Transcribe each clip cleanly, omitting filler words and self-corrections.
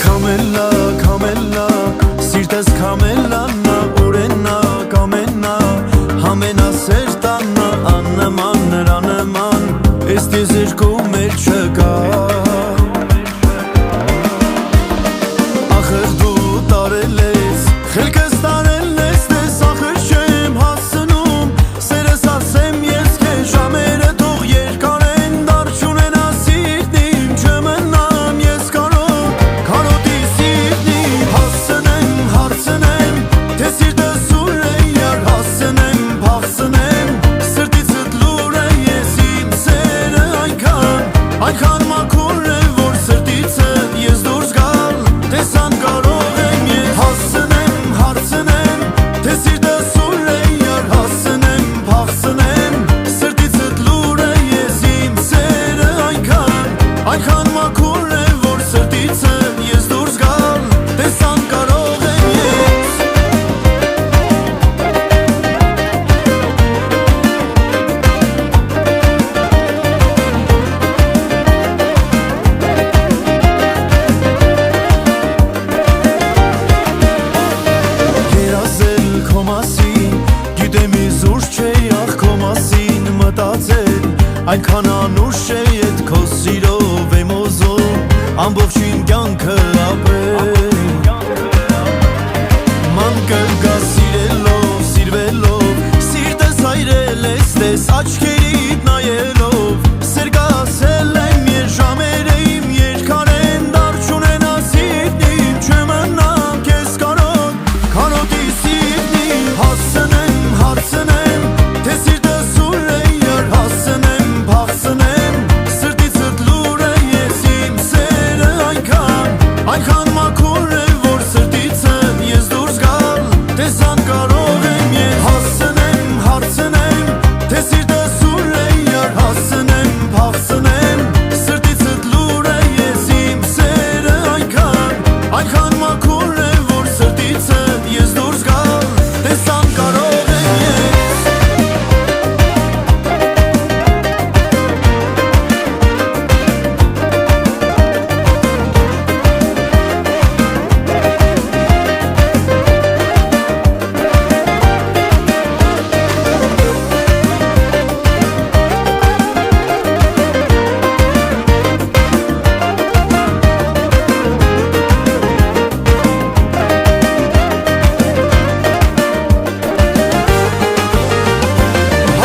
Kamella, kamella, sirtes kamellanna, urenna, kamenna, hamena sertanna, anneman, este zirkum elchka. Ախր դու տարել ես, խելքս տարել ես, տես ախր չեմ հասնում, սերս ասեմ ես քեզ ժամերը թող երկար են, դար չունենա սիրտն իմ, չմնամ ես կարոտ, քարոտի սիրտն իմ, հասնեմ, հարցնեմ, թե սիրտս ուր է յար, հասնեմ, փախցնեմ, սրտիցդ լուր է ես իմ սերը այնքան մաքուր է, որ սրտիցը ես դուրս գալ, տեսան կարող եմ ես հասնեմ, հարցնեմ, թե սիրտս ուր է յար, հասնեմ, փախցնեմ, սրտիցդ լուր է ես իմ սերը այնքան մաքուր է, որ սրտիցը ես դուրս գալ, տեսան կարող եմ ես Երազել քո մասին, գիտեմ իզուր չէ ախ քո մասին մտածել, այնքան անուշ չէ էդ քո սիրով եմ ուզում, ամբողջ իմ կյանքը ապրել, ման կգա սիրելով, սիրվելով, սիրտս հայրել ես տես աչքերիդ նայելով, սեր կասել եմ ես ժամերը իմ երկար են, դար չունենա սիրտն իմ, չմնամ քեզ կարոտ, քարոտի սիրտն իմ, հասնեմ, հարցնեմ, թե սիրտս ուր է յար, հասնեմ, փախցնեմ, սրտիցդ լուր է ես իմ սերը այնքան մաքուր է, որ սրտիցը ես դուրս գալ, տեսան կարող եմ ես հասնեմ, հարցնեմ, թե սիրտս ուր է յար, հասնեմ, փախցնեմ, սրտիցդ լուր է ես իմ սերը այնքան մաքուր է, որ սրտիցը ես դուրս գալ, տեսան կարող եմ ես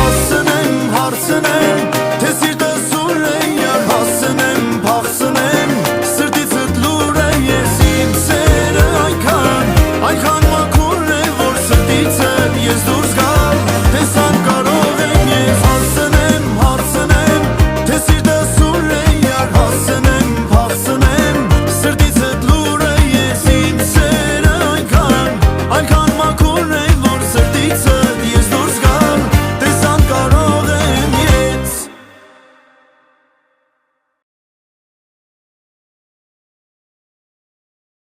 Հասնեմ, հարցնեմ, թե սիրտս ուր է յար, հասնեմ, փախցնեմ, սրտիցդ լուր է ես իմ սերը այնքան մաքուր է, որ սրտիցը ես դուրս գալ, տեսան կարող եմ ես հասնեմ, հարցնեմ, թե սիրտս ուր է յար, հասնեմ